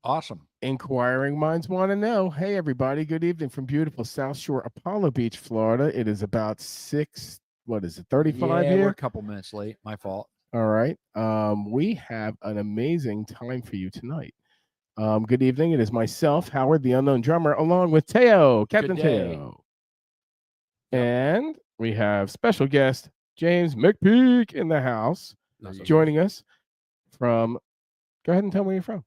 Awesome. Inquiring minds want to know. Hey, everybody. Good evening from beautiful South Shore, Apollo Beach, Florida. It is about 35 Yeah, we're a here? couple minutes late. My fault. All right. We have an amazing time for you tonight. Good evening. It is myself, Howard, the unknown drummer, along with Teo, Good Captain day. Teo. Yep. And we have special guest James McPeak in the house Not so joining us from. Go ahead and tell me where you're from.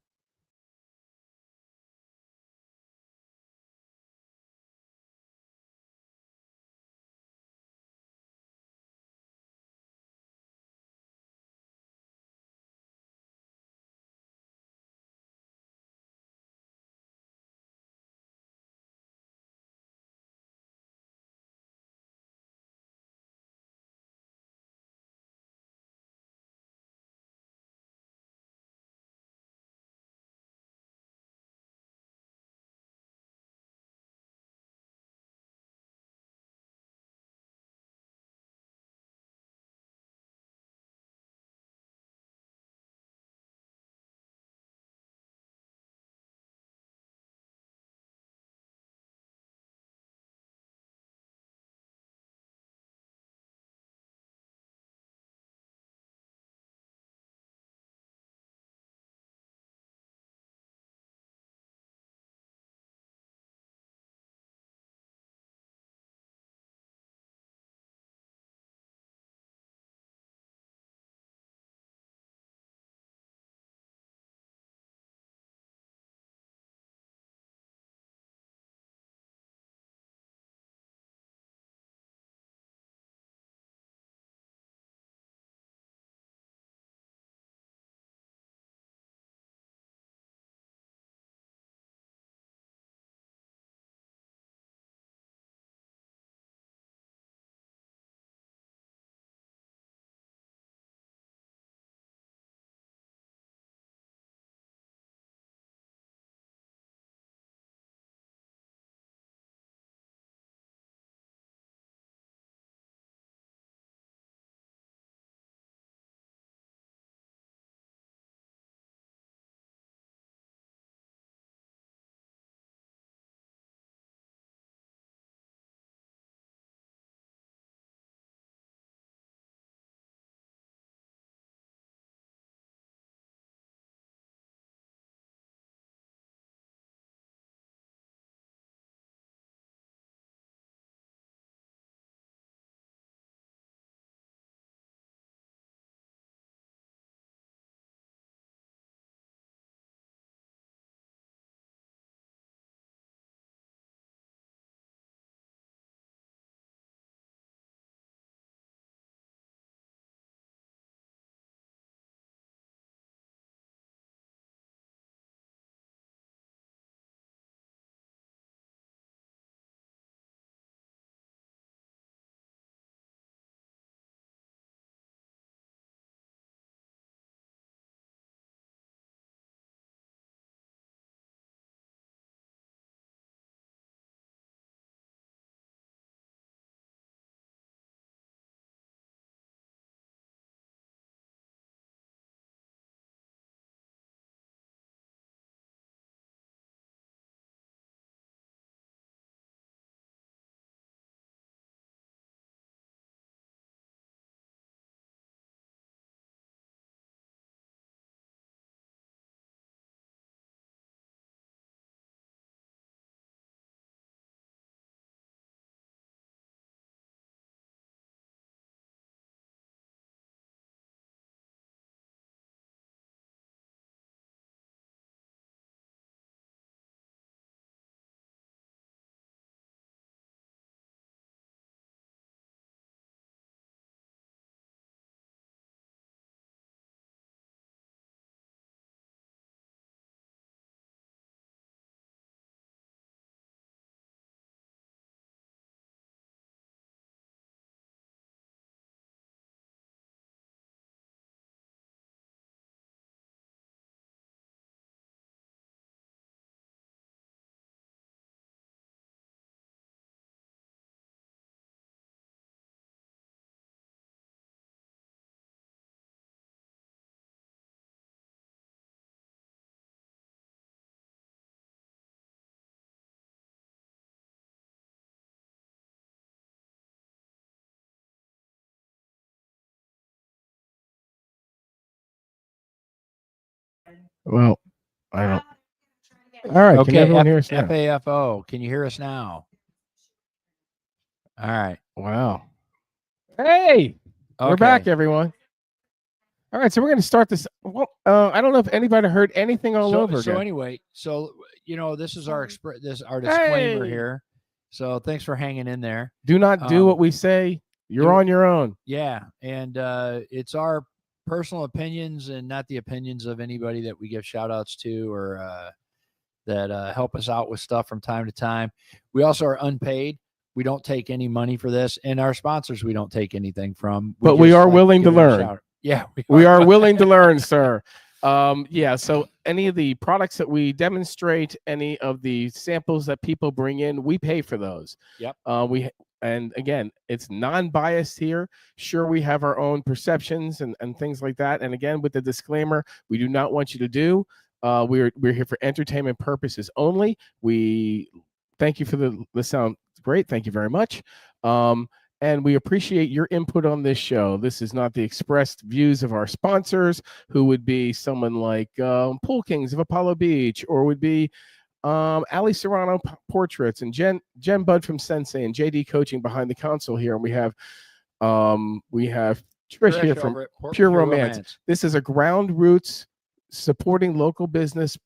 Well, I don't. All right. Can Okay, everyone hear us now? FAFO. Can you hear us now? All right. Wow. Hey, we're back, Okay. everyone. All right, so we're going to start this. Well, I don't know if anybody heard anything all over So again. anyway, this is our our disclaimer Hey! here. So thanks for hanging in there. Do not do what we say. You're on your own. Yeah, and it's our personal opinions and not the opinions of anybody that we give shout outs to or that help us out with stuff from time to time. We also are unpaid. We don't take any money for this, and our sponsors we don't take anything from. But we are willing to learn. Yeah, we are willing to learn, sir. Yeah, so any of the products that we demonstrate, any of the samples that people bring in, we pay for those. Yep. And again, it's non-biased here. Sure, we have our own perceptions and things like that. And again, with the disclaimer, we do not want you to do. We're here for entertainment purposes only. We thank you for the sound. Great. Thank you very much. And we appreciate your input on this show. This is not the expressed views of our sponsors, who would be someone like Pool Kings of Apollo Beach, or would be Ali Serrano Portraits and Jen Budd from Sensei and JD Coaching behind the console here. And we have Trish here from Pure Romance. This is a Ground Roots supporting local business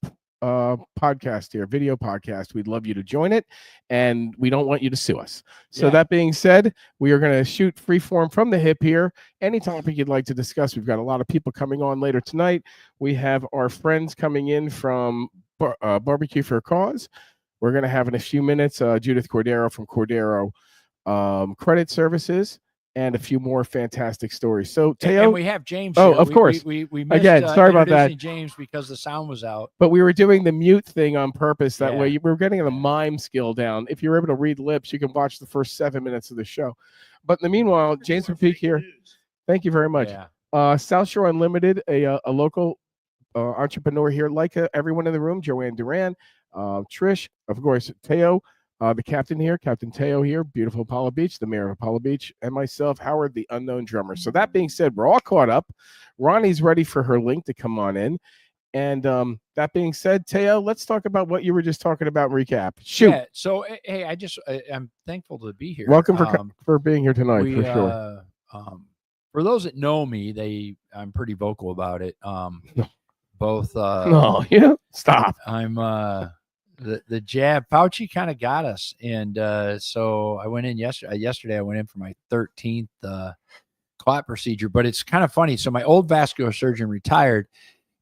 podcast here, video podcast. We'd love you to join it, and we don't want you to sue us. So that being said, we are going to shoot freeform from the hip here. Any topic you'd like to discuss. We've got a lot of people coming on later tonight. We have our friends coming in from Barbecue for a Cause. We're going to have in a few minutes Judith Cordero from Cordero Credit Services, and a few more fantastic stories. So Teo, and we have James. Oh, of course. We missed, again. Sorry about that, James, because the sound was out. But we were doing the mute thing on purpose. That way, we were getting the mime skill down. If you're able to read lips, you can watch the first 7 minutes of the show. But in the meanwhile, James McPeak here. Thank you very much. South Shore Unlimited, a local entrepreneur here, like everyone in the room. Joanne Duran, Trish, of course, Teo. The captain here, Captain Teo here, beautiful Apollo Beach, the mayor of Apollo Beach, and myself, Howard, the unknown drummer. So that being said, we're all caught up. Ronnie's ready for her link to come on in. And that being said, Teo, let's talk about what you were just talking about. Recap. Shoot. Yeah. So, hey, I'm thankful to be here. Welcome for being here tonight, for sure. For those that know me, I'm pretty vocal about it. Both. No, stop. I'm. The jab, Fauci kind of got us, and so I went in yesterday. I went in for my 13th clot procedure, but it's kind of funny. So my old vascular surgeon retired,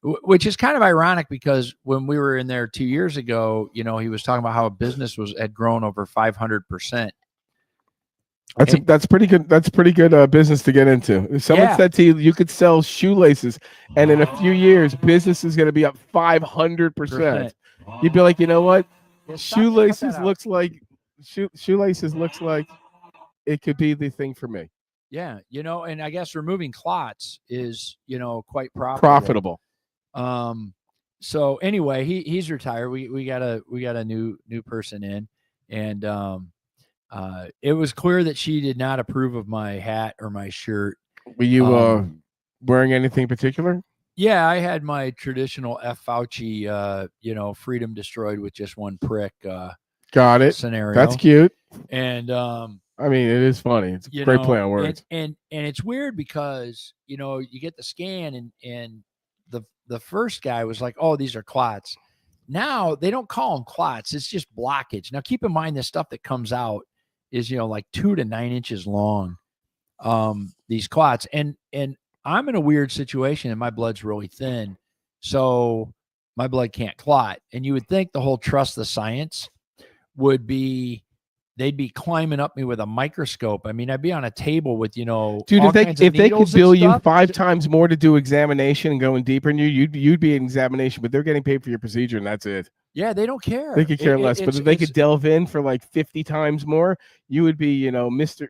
which is kind of ironic because when we were in there 2 years ago, he was talking about how a business had grown over 500%. That's pretty good. That's pretty good business to get into. If someone said to you could sell shoelaces, and in a few years, business is going to be up 500%. You'd be like, you know what? Shoelaces looks like it could be the thing for me. Yeah, and I guess removing clots is, quite profitable. So anyway, he's retired. We got a new person in, and it was clear that she did not approve of my hat or my shirt. Were you wearing anything particular? Yeah, I had my traditional F. Fauci, freedom destroyed with just one prick. Got it. Scenario. That's cute. And I mean, it is funny. It's a great play on words. And it's weird because you get the scan and the first guy was like, "Oh, these are clots." Now they don't call them clots; it's just blockage. Now keep in mind the stuff that comes out is like 2 to 9 inches long. These clots and I'm in a weird situation and my blood's really thin. So my blood can't clot. And you would think the whole trust the science would be, they'd be climbing up me with a microscope. I mean, I'd be on a table with, dude, if they could bill you 5 times more to do examination and going deeper in you'd be in examination, but they're getting paid for your procedure and that's it. Yeah, they don't care. They could care less. But if they could delve in for like 50 times more, you would be, Mr.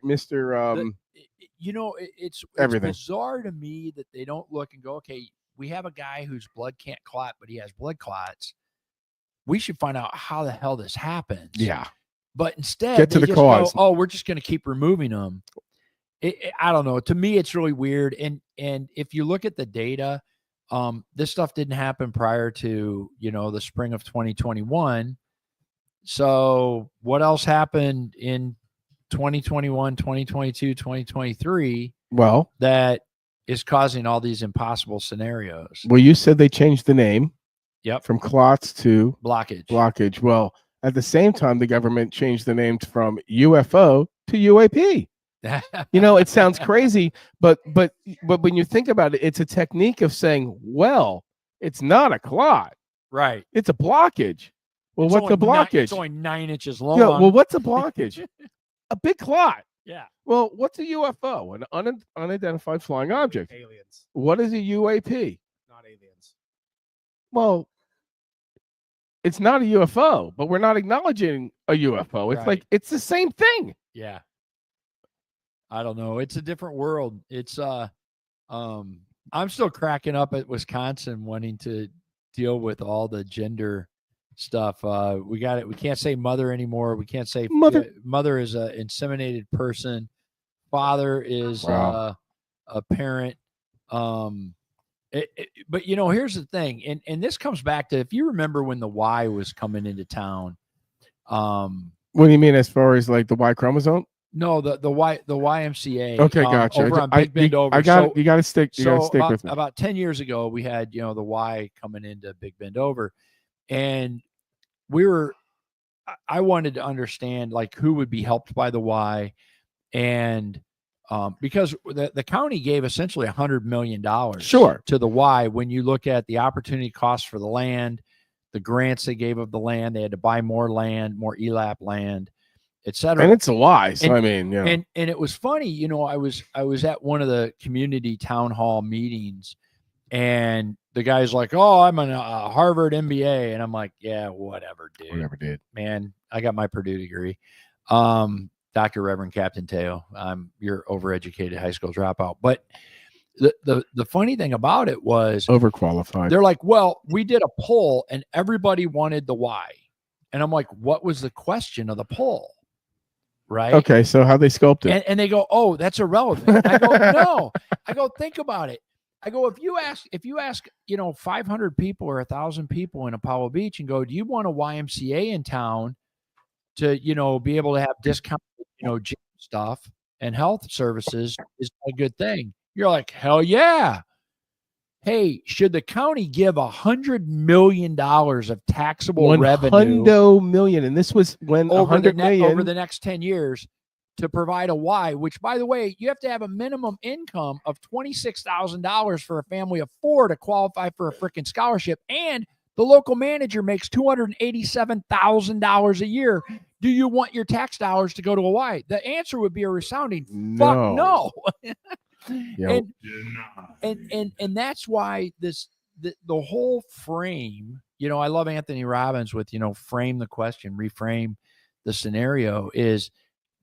It's everything. Bizarre to me that they don't look and go, okay, we have a guy whose blood can't clot, but he has blood clots. We should find out how the hell this happens. Yeah. But instead, get to the cause. Go, we're just going to keep removing them. I don't know. To me, it's really weird. And if you look at the data, This stuff didn't happen prior to, the spring of 2021. So what else happened in 2021, 2022, 2023? Well, that is causing all these impossible scenarios. Well, you said they changed the name. Yep. From clots to blockage. Well, at the same time, the government changed the name from UFO to UAP. It sounds crazy, but when you think about it, it's a technique of saying, well, it's not a clot. Right. It's a blockage. Well, what's a blockage? It's only 9 inches long. Yeah, well, what's a blockage? A big clot. Yeah. Well, what's a UFO? An unidentified flying object. Aliens. What is a UAP? Not aliens. Well, it's not a UFO, but we're not acknowledging a UFO. It's like it's the same thing. Yeah. I don't know. It's a different world. It's I'm still cracking up at Wisconsin wanting to deal with all the gender stuff. We got it. We can't say mother anymore. We can't say mother. Mother is an inseminated person. Father is a parent. But here's the thing, and this comes back to, if you remember when the Y was coming into town. What do you mean as far as like the Y chromosome? No, the YMCA. Okay, gotcha. Over on Big Bend over. You got to stick. You got to stick with me. About 10 years ago, we had the Y coming into Big Bend over, and I wanted to understand like who would be helped by the Y, and because the county gave essentially $100 million to the Y. When you look at the opportunity costs for the land, the grants they gave of the land, they had to buy more land, more ELAP land, etc. And it's a Y. So and it was funny, I was at one of the community town hall meetings, and the guy's like, "Oh, I'm a Harvard MBA," and I'm like, "Yeah, whatever, dude. Whatever, dude. Man, I got my Purdue degree." Dr. Reverend Captain Teo, I'm your overeducated high school dropout. But the funny thing about it was overqualified. They're like, "Well, we did a poll and everybody wanted the Y," and I'm like, "What was the question of the poll?" Right? Okay, so how they scoped it? And they go, "Oh, that's irrelevant." I go, "No." I go, "Think about it." I go, if you ask, 500 people or 1,000 people in Apollo Beach and go, "Do you want a YMCA in town to, be able to have discounted, gym stuff and health services is a good thing?" You're like, "Hell yeah." Hey, should the county give $100 million of taxable revenue? $100 million, and this was when over the next 10 years to provide a Y, which, by the way, you have to have a minimum income of $26,000 for a family of 4 to qualify for a freaking scholarship, and the local manager makes $287,000 a year. Do you want your tax dollars to go to a Y? The answer would be a resounding fuck no. And that's why the whole frame, I love Anthony Robbins with, frame the question, reframe the scenario, is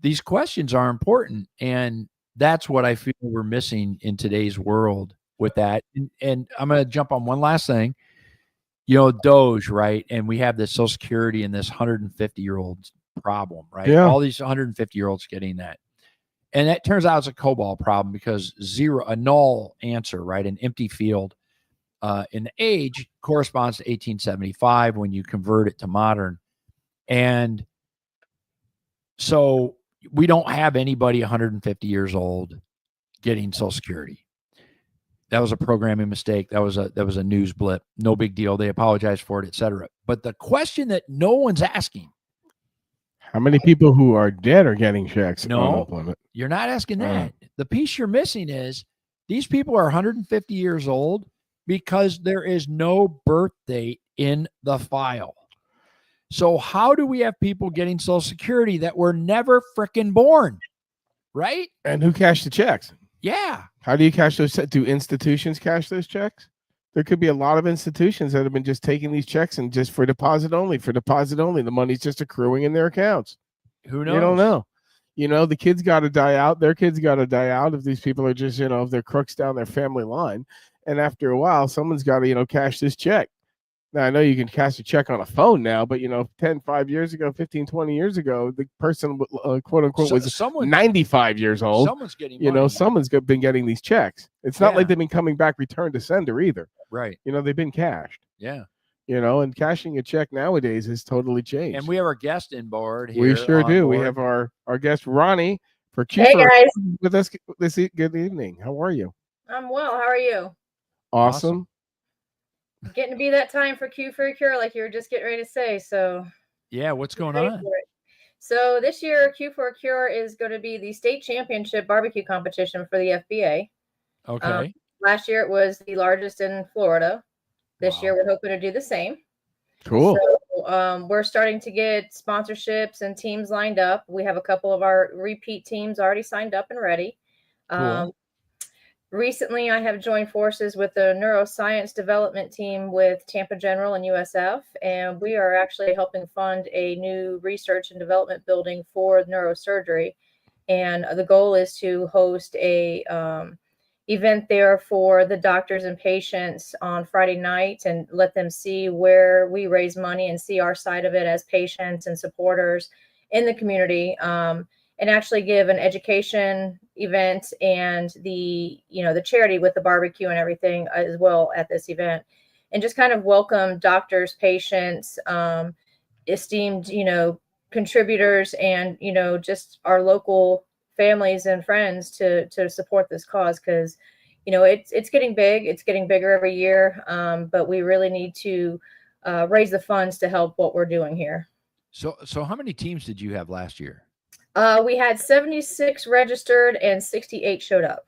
these questions are important. And that's what I feel we're missing in today's world with that. And I'm going to jump on one last thing, Doge, right? And we have this Social Security and this 150-year-old problem, right? Yeah. All these 150-year-olds getting that. And that turns out it's a COBOL problem because a null answer, right? An empty field in the age corresponds to 1875 when you convert it to modern. And so we don't have anybody 150 years old getting Social Security. That was a programming mistake. That was a news blip. No big deal. They apologized for it, etc. But the question that no one's asking, how many people who are dead are getting checks? No, you're not asking that. The piece you're missing is these people are 150 years old because there is no birth date in the file. So how do we have people getting Social Security that were never frickin' born? Right? And who cashed the checks? Yeah. How do you cash those? Do institutions cash those checks? There could be a lot of institutions that have been just taking these checks and just for deposit only. The money's just accruing in their accounts. Who knows? You don't know. The kids got to die out. Their kids got to die out if these people are just, if they're crooks down their family line. And after a while, someone's got to, cash this check. Now, I know you can cash a check on a phone now, but 5 years ago, 15, 20 years ago, the person, quote unquote, was 95 years old. Someone's getting money. Someone's been getting these checks. It's not like they've been coming back return to sender either. Right. They've been cashed. Yeah. And cashing a check nowadays has totally changed. And we have our guest in board here. We sure do. We have our guest, Ronnie, for Q Hey, guys. with us good evening. How are you? I'm well. How are you? Awesome. Getting to be that time for Q for a Cure, like you were just getting ready to say. So yeah, what's going on? So this year, Q for a Cure is going to be the state championship barbecue competition for the FBA. Okay. Last year it was the largest in Florida. This year we're hoping to do the same. Cool. So we're starting to get sponsorships and teams lined up. We have a couple of our repeat teams already signed up and ready. Cool. Recently, I have joined forces with the neuroscience development team with Tampa General and USF, and we are actually helping fund a new research and development building for neurosurgery. And the goal is to host a event there for the doctors and patients on Friday night and let them see where we raise money and see our side of it as patients and supporters in the community. And actually give an education event and the charity with the barbecue and everything as well at this event, and just kind of welcome doctors, patients, esteemed, contributors, and, just our local families and friends to support this cause. Cause it's getting big, it's getting bigger every year. But we really need to raise the funds to help what we're doing here. So how many teams did you have last year? We had 76 registered and 68 showed up.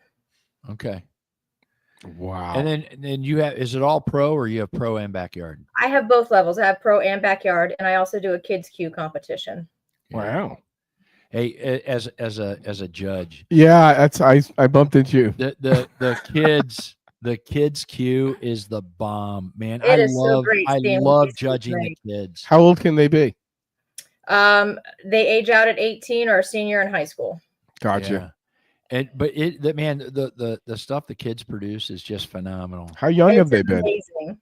Okay. Wow. And then you have, is it all pro or you have pro and backyard? I have both levels. I have pro and backyard, and I also do a kids queue competition. Wow. Hey, as a judge. Yeah, I bumped into you. The kids queue is the bomb, man. It is so great. I love judging the kids. How old can they be? They age out at 18 or a senior in high school. Gotcha. Yeah. The stuff the kids produce is just phenomenal. How young have they been? Amazing.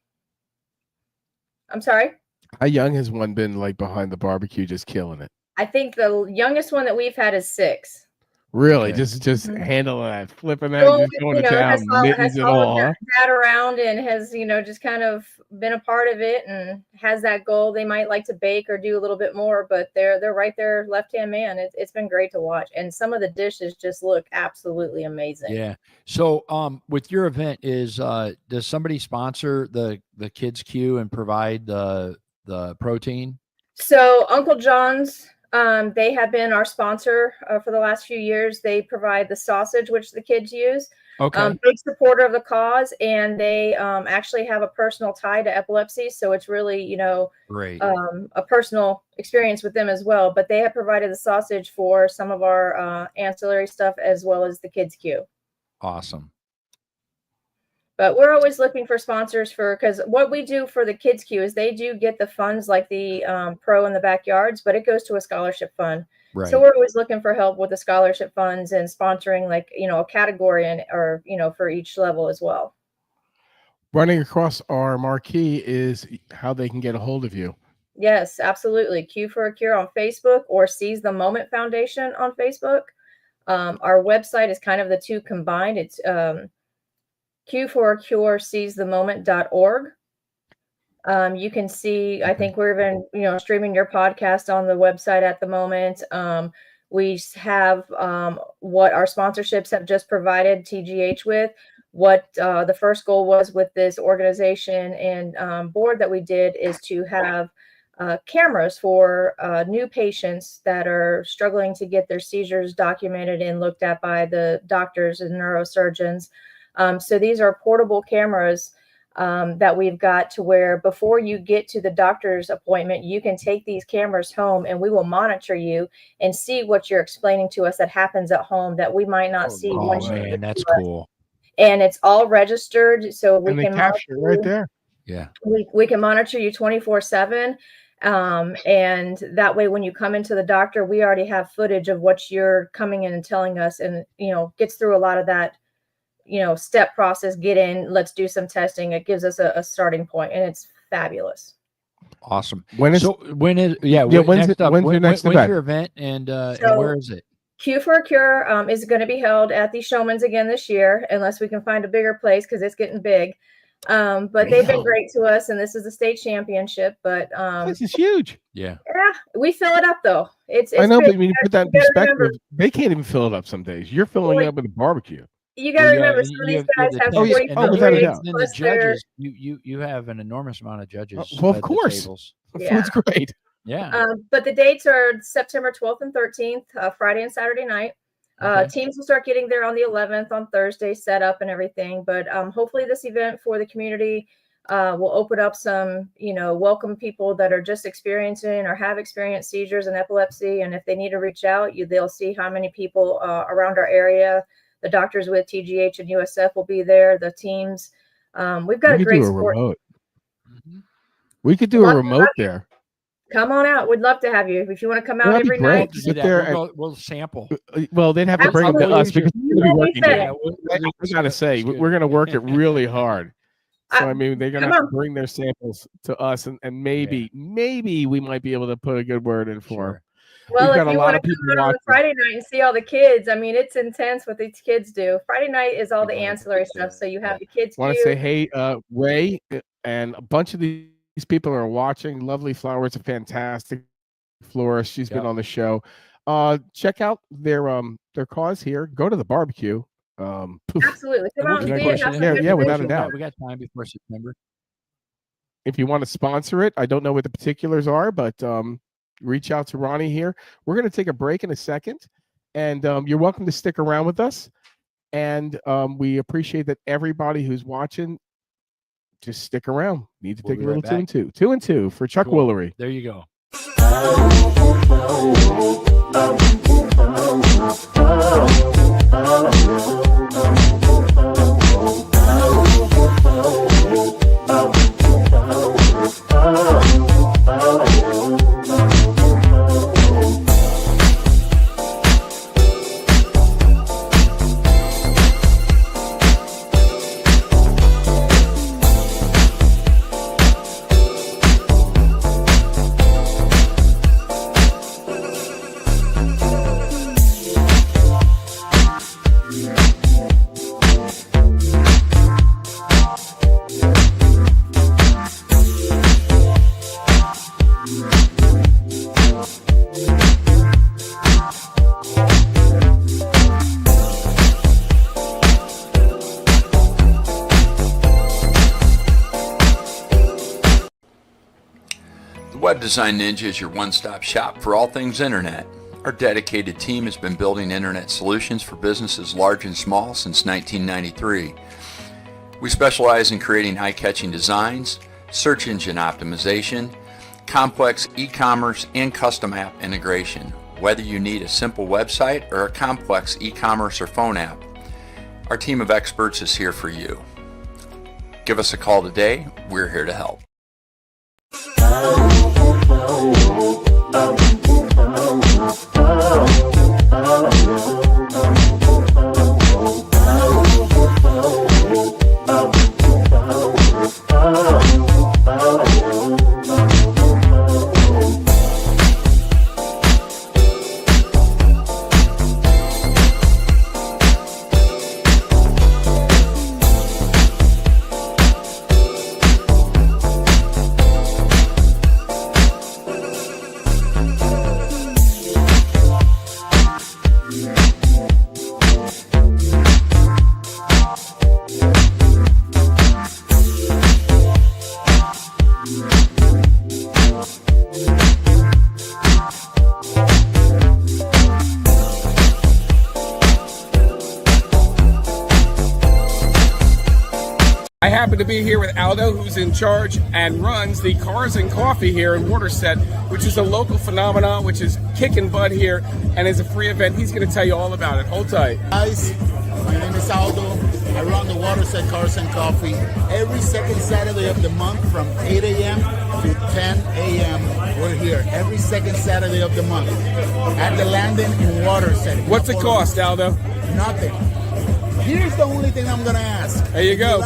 I'm sorry? How young has one been, like, behind the barbecue just killing it? I think the youngest one that we've had is 6. Really? Okay. Just handling that, flipping that, well, just going to town, mittens and all. That around and has, just kind of been a part of it and has that goal. They might like to bake or do a little bit more, but they're right there, left-hand man. It's been great to watch. And some of the dishes just look absolutely amazing. Yeah. So with your event does somebody sponsor the kids queue and provide the protein? So Uncle John's, they have been our sponsor for the last few years. They provide the sausage, which the kids use. Okay. Big supporter of the cause, and they actually have a personal tie to epilepsy. So it's really, great. A personal experience with them as well. But they have provided the sausage for some of our ancillary stuff as well as the kids queue. Awesome. But we're always looking for sponsors because what we do for the kids queue is they do get the funds like the pro in the backyards, but it goes to a scholarship fund. Right. So we're always looking for help with the scholarship funds and sponsoring a category or for each level as well. Running across our marquee is how they can get a hold of you. Yes, absolutely. Q for a Cure on Facebook or Seize the Moment Foundation on Facebook. Our website is kind of the two combined. It's Q for a Cure seizethemoment.org. You can see, I think we're even, streaming your podcast on the website at the moment. We have what our sponsorships have just provided TGH with, what the first goal was with this organization and board that we did is to have cameras for new patients that are struggling to get their seizures documented and looked at by the doctors and neurosurgeons. So these are portable cameras that we've got to where before you get to the doctor's appointment, you can take these cameras home and we will monitor you and see what you're explaining to us that happens at home that we might not see. Oh man, that's cool. And it's all registered. So we can capture right there. Yeah. We can monitor you 24/7. And that way, when you come into the doctor, we already have footage of what you're coming in and telling us and, gets through a lot of that, step process, get in, let's do some testing. It gives us a starting point and it's fabulous. Awesome. When's your next event and where is it? Q for a Cure is going to be held at the Showman's again this year, unless we can find a bigger place because it's getting big. But they've been great to us, and this is the state championship. But this is huge. Yeah, we fill it up though. It's I know, big. but when you put that in perspective, they can't even fill it up some days. You're filling it up with a barbecue. You got to remember, some of these guys have 45 without a doubt. grades. And the judges, you have an enormous amount of judges. Well, of course. Food's great. Yeah. But the dates are September 12th and 13th, Friday and Saturday night. Teams will start getting there on the 11th on Thursday, set up and everything. But hopefully this event for the community will open up some, welcome people that are just experiencing or have experienced seizures and epilepsy. And if they need to reach out, they'll see how many people around our area. The doctors with TGH and USF will be there. The teams. We've got a great sport. Remote. We could do a remote there. Come on out. We'd love to have you. If you want to come out every night. Sit there we'll sample. Well, they'd have to bring them to us because we're going to be working. I got to say, we're going to work it really hard. So, they're going to have to bring their samples to us, and maybe we might be able to put a good word in for them. Well, if you want to come out on Friday night and see all the kids, it's intense what these kids do. Friday night is all the ancillary stuff. So you have the kids. I want to say, hey, Ray and a bunch of these people are watching. Lovely Flowers, a fantastic florist. She's been on the show. Check out their cause here. Go to the barbecue. Absolutely. Come out and see it. Yeah, without a doubt. We got time before September. If you want to sponsor it, I don't know what the particulars are, but reach out to Ronnie here. We're going to take a break in a second, and you're welcome to stick around with us. And we appreciate that everybody who's watching. Just stick around. Need to take a little 2 and 2. 2 and 2 for Chuck Woolery. There you go. Web Design Ninja is your one-stop shop for all things internet. Our dedicated team has been building internet solutions for businesses large and small since 1993. We specialize in creating eye-catching designs, search engine optimization, complex e-commerce, and custom app integration. Whether you need a simple website or a complex e-commerce or phone app, our team of experts is here for you. Give us a call today. We're here to help. I happen to be here with Aldo, who's in charge and runs the Cars and Coffee here in Waterset, which is a local phenomenon, which is kicking butt here and is a free event. He's going to tell you all about it. Hold tight. Guys, my name is Aldo. I run the Waterset Cars and Coffee every second Saturday of the month from 8 a.m. to 10 a.m. We're here every second Saturday of the month at the landing in Waterset. What's the cost, Aldo? Nothing. Here's the only thing I'm going to ask. There you go.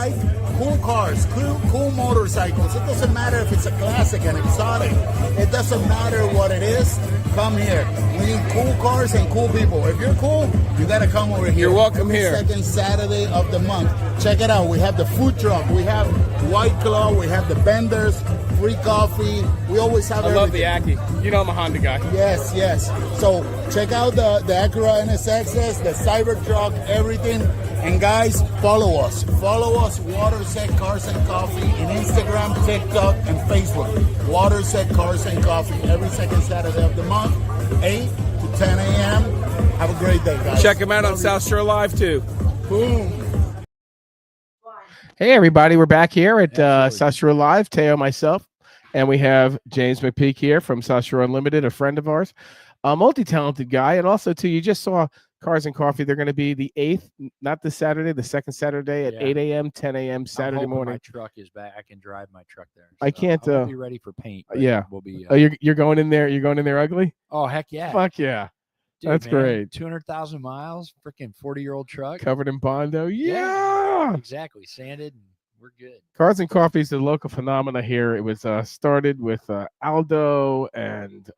cool cars, cool motorcycles. It doesn't matter if it's a classic, an exotic. It doesn't matter what it is. Come here. We need cool cars and cool people. If you're cool, you got to come over here. You're welcome here. Second Saturday of the month. Check it out. We have the food truck. We have White Claw. We have the vendors. Free coffee. We always have I love the everything. Ackie. You know I'm a Honda guy. Yes, yes. So check out the Acura NSXs, the Cybertruck, everything. And guys, follow us. Follow us, Waterset Cars and Coffee, in Instagram, TikTok, and Facebook. Waterset Cars and Coffee every second Saturday of the month, 8 to 10 a.m. Have a great day, guys. Check them out on South Shore Live, too. Boom. Hey, everybody. We're back here at South Shore Live, Teo, myself, and we have James McPeak here from South Shore Unlimited, a friend of ours, a multi-talented guy. And also, too, you just saw Cars and Coffee. They're going to be the 8th, not this Saturday, the second Saturday at 8 a.m., 10 a.m. Saturday morning. My truck is back. I can drive my truck there. I can't. I won't be ready for paint. Yeah. We'll be. You're going in there. You're going in there ugly. Oh heck yeah! Fuck yeah! Dude, That's man, great. 200,000 miles. Freaking 40-year-old truck. Covered in Bondo. Yeah. Exactly. Sanded. And we're good. Cars and Coffee is the local phenomena here. It was started with Aldo and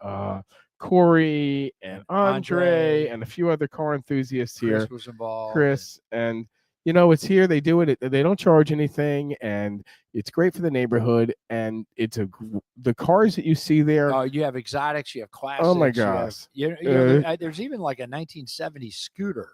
Corey and Andre and a few other car enthusiasts here. Chris was involved. Chris and you know it's here. They do it. They don't charge anything, and it's great for the neighborhood. And it's the cars that you see there. Oh, you have exotics. You have classics. Oh my gosh! There's even like a 1970s scooter.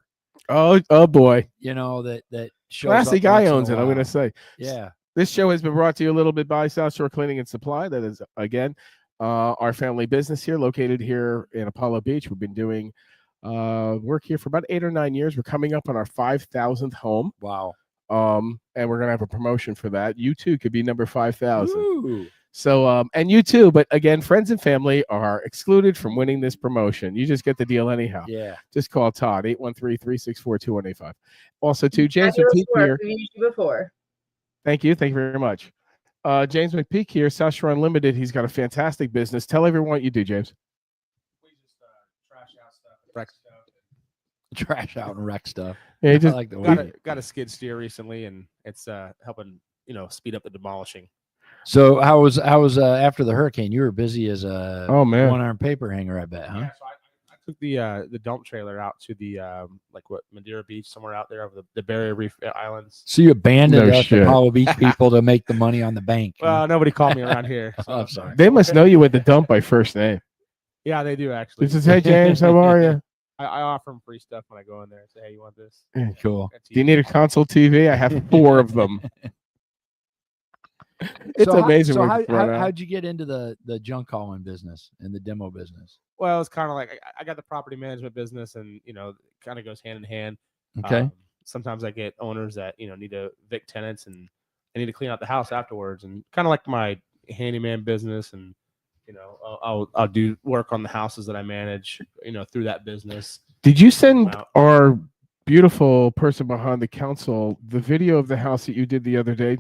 Oh boy! You know that shows classy up guy once in a owns it. I'm while. gonna say. Yeah. This show has been brought to you a little bit by South Shore Cleaning and Supply. That is again our family business here, located here in Apollo Beach. We've been doing work here for about 8 or 9 years. We're coming up on our 5,000th home. Wow. And we're gonna have a promotion for that. You too could be number 5,000. Ooh. So and you too, but again, friends and family are excluded from winning this promotion. You just get the deal anyhow. Yeah. Just call Todd 813-364-2185. Also, too, James Fabulous McPeak work. here. We've used you before. Thank you very much. James McPeak here, South Shore Unlimited. He's got a fantastic business. Tell everyone what you do, James. We just trash out stuff, wreck stuff. Trash out and wreck stuff. Yeah, he just, I like the way. Got a skid steer recently, and it's helping speed up the demolishing. So how was after the hurricane? You were busy as a Oh, man. one-arm paper hanger, I bet, huh? Yeah, so I took the dump trailer out to the Madeira Beach, somewhere out there over the Barrier Reef Islands. So you abandoned No us, shit. the Apollo Beach people, to make the money on the bank. Well, nobody called me around here. So Oh, I'm sorry. they must know you with the dump by first name. Yeah, they do actually. This is, hey, James, how are you? I offer them free stuff when I go in there and say, hey, you want this? Cool. That's Do you easy. need a console TV? I have 4 of them. It's So amazing. So what we brought out. how'd you get into the junk hauling business and the demo business? Well, it's kind of like I got the property management business, and kind of goes hand in hand. Okay. Sometimes I get owners that need to evict tenants, and I need to clean out the house afterwards, and kind of like my handyman business, and I'll do work on the houses that I manage, through that business. Did you send Wow. our beautiful person behind the console the video of the house that you did the other day?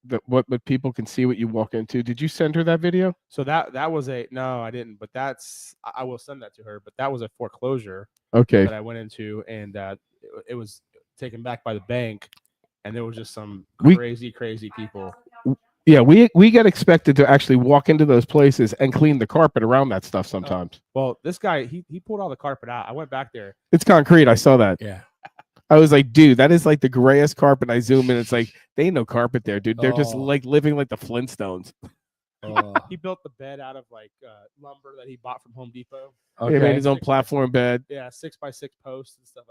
That what people can see what you walk into. Did you send her that video? So that was no, I didn't, but I will send that to her. But that was a foreclosure Okay. that I went into, and it was taken back by the bank, and there was just some We- crazy people. Yeah, we get expected to actually walk into those places and clean the carpet around that stuff sometimes. Well, this guy he pulled all the carpet out. I went back there. It's concrete. I saw that. Yeah. I was like, dude, that is like the grayest carpet. I zoom in. It's like, they ain't no carpet there, dude. They're just Oh. like living like the Flintstones. Oh, He built the bed out of lumber that he bought from Home Depot. He made okay. his own platform bed. Yeah, 6x6 posts and stuff.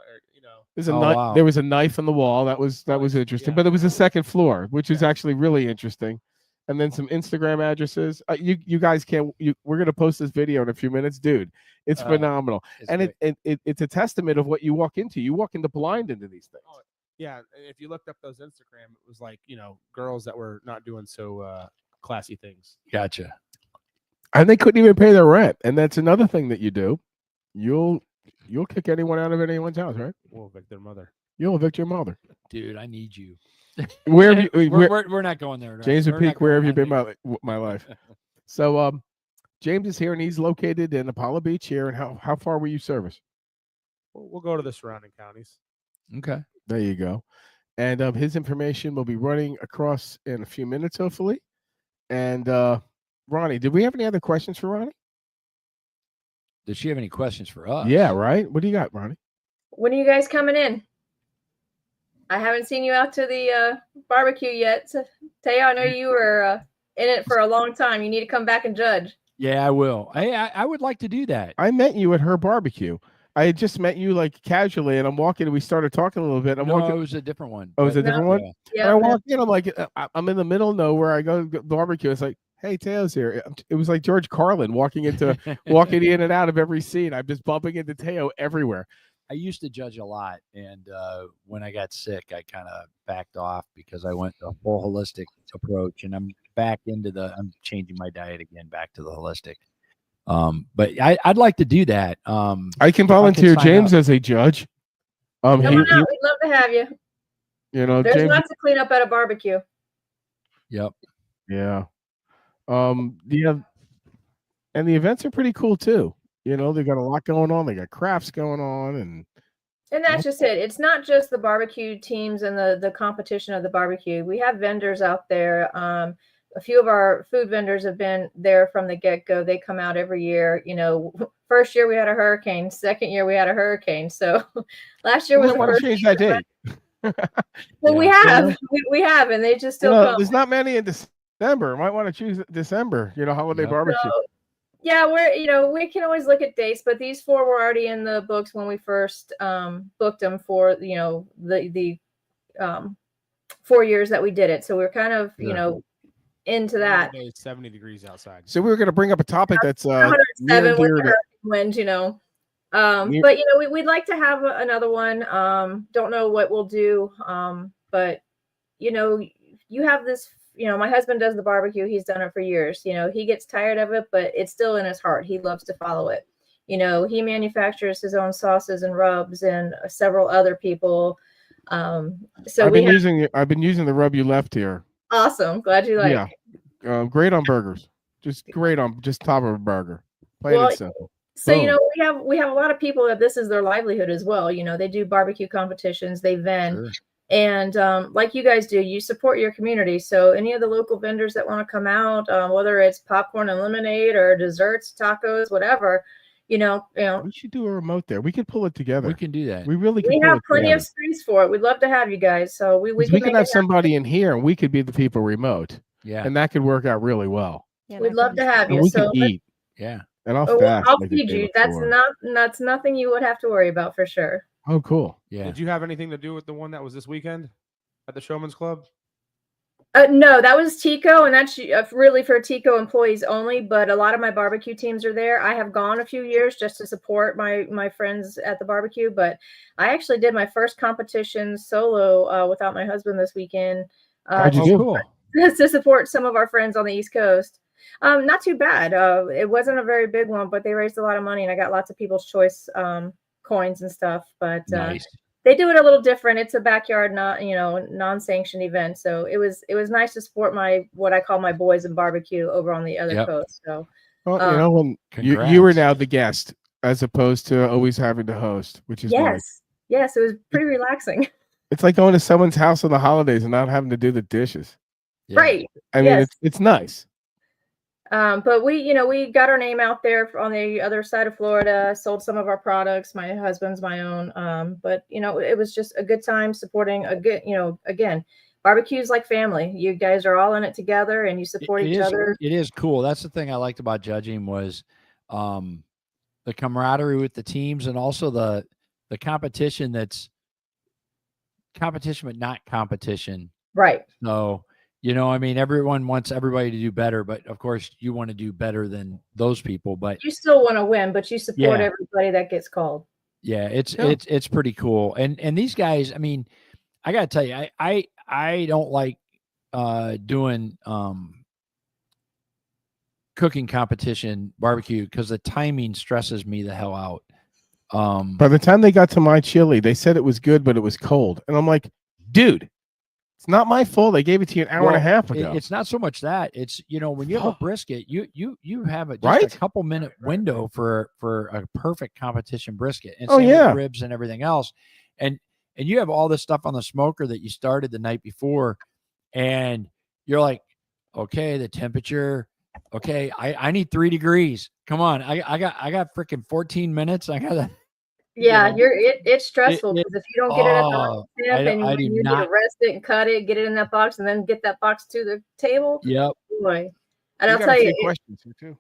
There's a Oh, knife. wow. There was a knife on the wall. That was interesting. Yeah. But it was the second floor, which is Yeah. actually really interesting. And then some Instagram addresses. You guys can't. We're gonna post this video in a few minutes, dude. It's phenomenal, It's and great. it's a testament of what you walk into. You walk into blind into these things. Oh, yeah, and if you looked up those Instagram, it was like girls that were not doing so classy things. Gotcha. And they couldn't even pay their rent. And that's another thing that you do. You'll kick anyone out of anyone's house, right? We'll evict their mother. You'll evict your mother. Dude, I need you. Where have you, We're not going there. Right? James We're McPeak, not where have going you been down my life? So James is here and he's located in Apollo Beach here. And how far were you service? We'll go to the surrounding counties. there. Okay. There you go. And his information will be running across in a few minutes, hopefully. And Ronnie, did we have any other questions for Ronnie? Does she have any questions for us? Yeah, right. What do you got, Ronnie? When are you guys coming in? I haven't seen you out to the barbecue yet. So, Teo, I know you were in it for a long time. You need to come back and judge. Yeah, I will. I would like to do that. I met you at her barbecue. I had just met you like casually, and I'm walking, and we started talking a little bit. It was a different one. Oh, it was a different one? Yeah. And I walk in, I'm like, I'm in the middle of nowhere. I go to barbecue. It's like, hey, Teo's here. It was like George Carlin walking in and out of every scene. I'm just bumping into Teo everywhere. I used to judge a lot, and when I got sick, I kind of backed off because I went the whole holistic approach, and I'm changing my diet again back to the holistic. But I'd like to do that. I can volunteer James as a judge. Come on out. We'd love to have you. You know, there's James, lots to clean up at a barbecue. Yep. Yeah. And the events are pretty cool too. You know, they got a lot going on. They got crafts going on, and that's just it. It's not just the barbecue teams and the competition of the barbecue. We have vendors out there. A few of our food vendors have been there from the get-go. They come out every year. You know, first year we had a hurricane. Second year we had a hurricane. So last year was the first change that date. Well, we have, and they just still come. There's not many in December. Might want to choose December. You know, holiday barbecue. So, yeah, we can always look at dates, but these 4 were already in the books when we first booked them for the 4 years that we did it. So we're kind of into that. It's 70 degrees outside. So we were going to bring up a topic that's 107 with the wind, but we'd like to have another one. Don't know what we'll do, but you have this. My husband does the barbecue. He's done it for years. He gets tired of it, but it's still in his heart. He loves to follow it. He manufactures his own sauces and rubs, and several other people. So I've been using the rub you left here. Awesome. Glad you like it. Great on burgers. Just great on top of a burger. Plain and simple. So we have a lot of people that this is their livelihood as well. They do barbecue competitions, they vend. Sure. And like you guys do, you support your community. So any of the local vendors that want to come out, whether it's popcorn and lemonade or desserts, tacos, whatever, we should do a remote there. We could pull it together. We can do that. We really can. We have plenty of space for it. We'd love to have you guys. So we can have somebody in here, and we could be the people remote. Yeah, and that could work out really well. Yeah, we'd love to have you. And we can eat. Yeah, and I'll feed you. That's nothing you would have to worry about for sure. Oh, cool. Yeah. Did you have anything to do with the one that was this weekend at the Showman's Club? No, that was Tico, and that's really for Tico employees only. But a lot of my barbecue teams are there. I have gone a few years just to support my friends at the barbecue. But I actually did my first competition solo without my husband this weekend. How'd you do? Cool. To support some of our friends on the East Coast. Not too bad. It wasn't a very big one, but they raised a lot of money, and I got lots of People's Choice coins and stuff. But nice. They do it a little different. It's a backyard, non-sanctioned event. So it was nice to support what I call my boys in barbecue over on the other coast. So, when you were now the guest as opposed to always having to host, which is nice. Yes, it was pretty relaxing. It's like going to someone's house on the holidays and not having to do the dishes. Yeah. Right. I mean, it's nice. But we got our name out there on the other side of Florida, sold some of our products, my husband's, my own. But it was just a good time supporting a good, again, barbecue's like family. You guys are all in it together and you support each other. It is cool. That's the thing I liked about judging was the camaraderie with the teams, and also the competition that's competition, but not competition. Right. So, everyone wants everybody to do better, but of course you want to do better than those people, but you still want to win, but you support everybody that gets called. Yeah. It's pretty cool. And these guys, I got to tell you, I don't like doing cooking competition barbecue because the timing stresses me the hell out. By the time they got to my chili, they said it was good, but it was cold. And I'm like, dude, it's not my fault. They gave it to you an hour and a half ago. It's not so much that. It's, when you have a brisket, you have a couple minute window for a perfect competition brisket. And same with ribs and everything else. And and you have all this stuff on the smoker that you started the night before, and you're like, okay, the temperature, okay, I need 3 degrees. Come on, I got freaking 14 minutes. I gotta. Yeah, it's stressful because if you don't get it at the right temp and you need to rest it and cut it, get it in that box, and then get that box to the table. Yep. Boy, and I'll tell you, questions here too.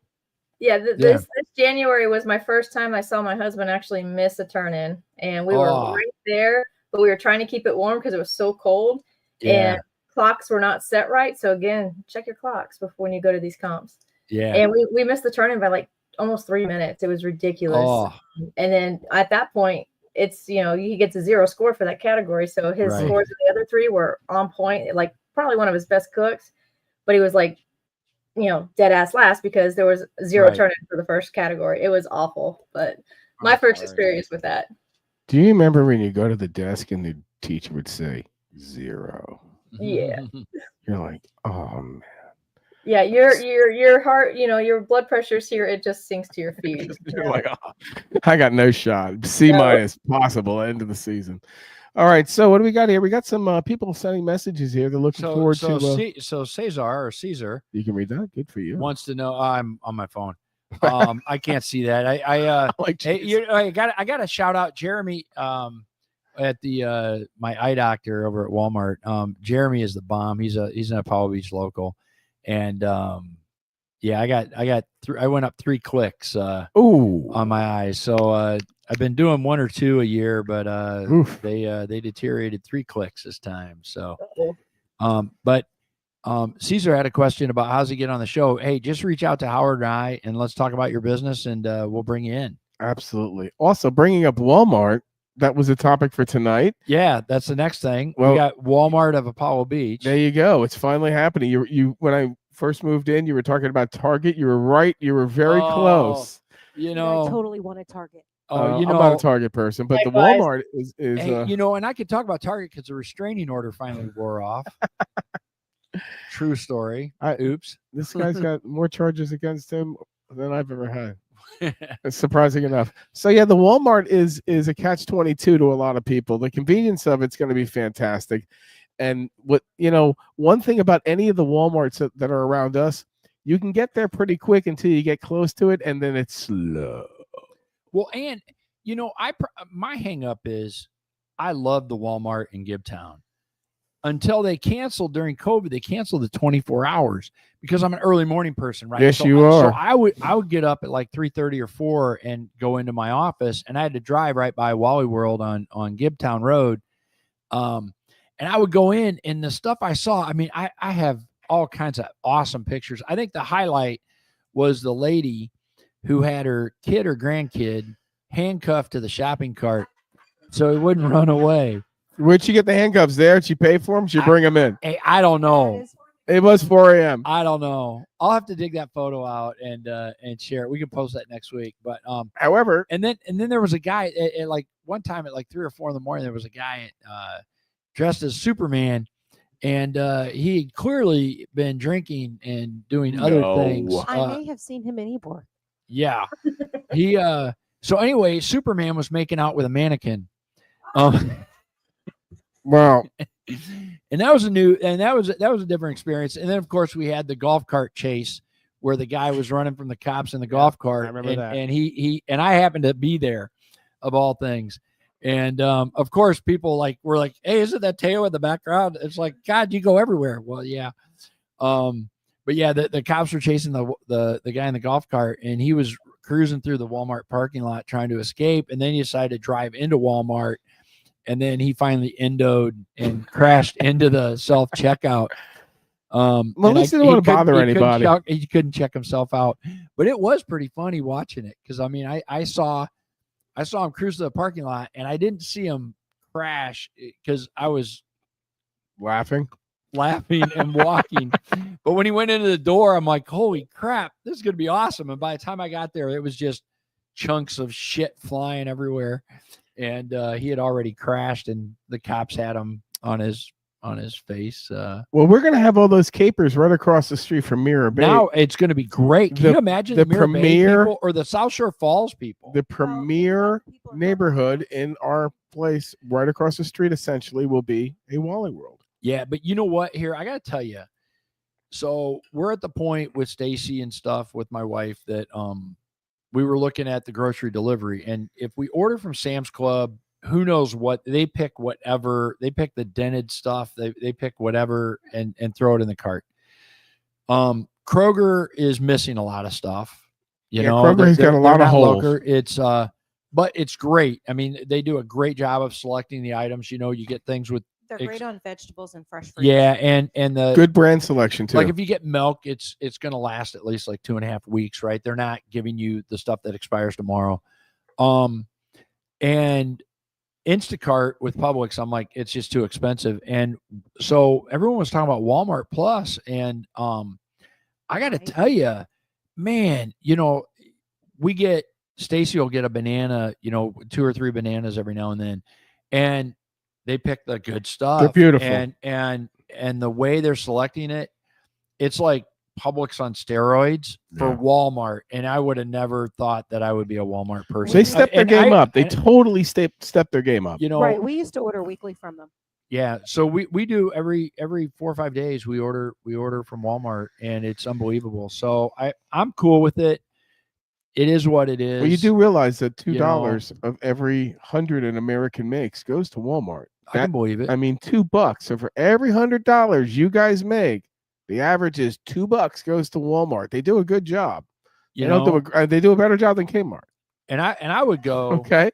Yeah, this January was my first time I saw my husband actually miss a turn-in, and we were right there, but we were trying to keep it warm because it was so cold, and clocks were not set right. So again, check your clocks before when you go to these comps. Yeah, and we missed the turn-in by like almost 3 minutes. It was ridiculous. And then at that point, it's he gets a 0 score for that category. So his scores of the other 3 were on point, like probably one of his best cooks, but he was like, dead ass last because there was 0 turn-in for the first category. It was awful, but my first experience with that. Do you remember when you go to the desk and the teacher would say 0? Yeah. You're like, oh man. Yeah, your heart, your blood pressure's here. It just sinks to your feet. You're like, oh, I got no shot. C- possible end of the season. All right, so what do we got here? We got some people sending messages here. They're looking forward to. So Caesar, you can read that. Good for you. Wants to know. I'm on my phone. I can't see that. I got to shout out Jeremy at the my eye doctor over at Walmart. Jeremy is the bomb. He's an Apollo Beach local, and I went up 3 clicks on my eyes. So I've been doing 1 or 2 a year, but they deteriorated 3 clicks this time. So Caesar had a question about how's he get on the show. Hey, just reach out to Howard and I, and let's talk about your business, and we'll bring you in. Absolutely. Also, bringing up Walmart, that was a topic for tonight. Yeah, that's the next thing. Well, we got Walmart of Apollo Beach. There you go. It's finally happening. You when I first moved in, you were talking about Target. You were right. You were very close. I totally wanted Target. I'm not a Target person, but the Walmart is and I could talk about Target because the restraining order finally wore off. True story. Oops. This guy's got more charges against him than I've ever had. It's surprising enough. So yeah, the Walmart is a catch-22 to a lot of people. The convenience of it's going to be fantastic. And one thing about any of the Walmarts that are around us, you can get there pretty quick until you get close to it, and then it's slow. Well, and my hang up is I love the Walmart in Gibtown. Until they canceled during COVID, they canceled the 24 hours because I'm an early morning person, right? Yes, you are. So I would get up at like 3:30 or 4 and go into my office, and I had to drive right by Wally World on Gibtown Road. And I would go in, and the stuff I saw, I mean, I have all kinds of awesome pictures. I think the highlight was the lady who had her kid or grandkid handcuffed to the shopping cart so he wouldn't run away. Where'd she get the handcuffs there? Did she pay for them? She bring them in? Hey, I don't know. It was 4 a.m. I don't know. I'll have to dig that photo out and share it. We can post that next week. But however, and then there was a guy at like one time at like 3 or 4 in the morning. There was a guy dressed as Superman, and he had clearly been drinking and doing other things. I may have seen him in Ybor. Yeah, he. So anyway, Superman was making out with a mannequin. Wow. And that was a different experience. And then of course we had the golf cart chase where the guy was running from the cops in the golf cart. I remember that. And he and I happened to be there, of all things. And of course people were like, hey, isn't that Teo in the background? It's like, God, you go everywhere. Well, yeah. But yeah, the cops were chasing the guy in the golf cart, and he was cruising through the Walmart parking lot trying to escape. And then he decided to drive into Walmart. And then he finally endoed and crashed into the self-checkout. Well, at least he didn't want to bother anybody. He couldn't check himself out. But it was pretty funny watching it because, I mean, I saw him cruise to the parking lot, and I didn't see him crash because I was laughing and walking. But when he went into the door, I'm like, holy crap, this is going to be awesome. And by the time I got there, it was just chunks of shit flying everywhere. And he had already crashed, and the cops had him on his on his face. Well, we're gonna have all those capers right across the street from Mirror Bay. Now it's going to be great. Can you imagine the Mirror Bay people or the South Shore Falls people? The premier neighborhood in our place, right across the street, essentially will be a Wally World. Yeah, but you know what? Here, I got to tell you. So we're at the point with Stacy and stuff with my wife that we were looking at the grocery delivery, and if we order from Sam's Club, who knows what they pick, whatever they pick, the dented stuff, they pick whatever and throw it in the cart. Kroger is missing a lot of stuff. You know, Kroger's got a lot of holes. It's but it's great. I mean, they do a great job of selecting the items. You know, you get things with They're great on vegetables and fresh fruit. yeah, and the good brand selection too. Like if you get milk, it's going to last at least like 2.5 weeks, right? They're not giving you the stuff that expires tomorrow. And Instacart with Publix, I'm like, it's just too expensive. And so everyone was talking about Walmart Plus, and I got to tell you, man, you know, Stacy will get a banana, you know, 2 or 3 bananas every now and then, and they pick the good stuff. They're beautiful, and the way they're selecting it, it's like Publix on steroids for Walmart. And I would have never thought that I would be a Walmart person. They stepped their game up. They totally stepped their game up. You know, right? We used to order weekly from them. Yeah, so we do every 4 or 5 days we order from Walmart, and it's unbelievable. So I'm cool with it. It is what it is. Well, you do realize that $2 of every 100 an American makes goes to Walmart. I can believe it. I mean, $2. So for every $100 you guys make, the average is $2 goes to Walmart. They do a good job. They do a better job than Kmart. And I would go. Okay.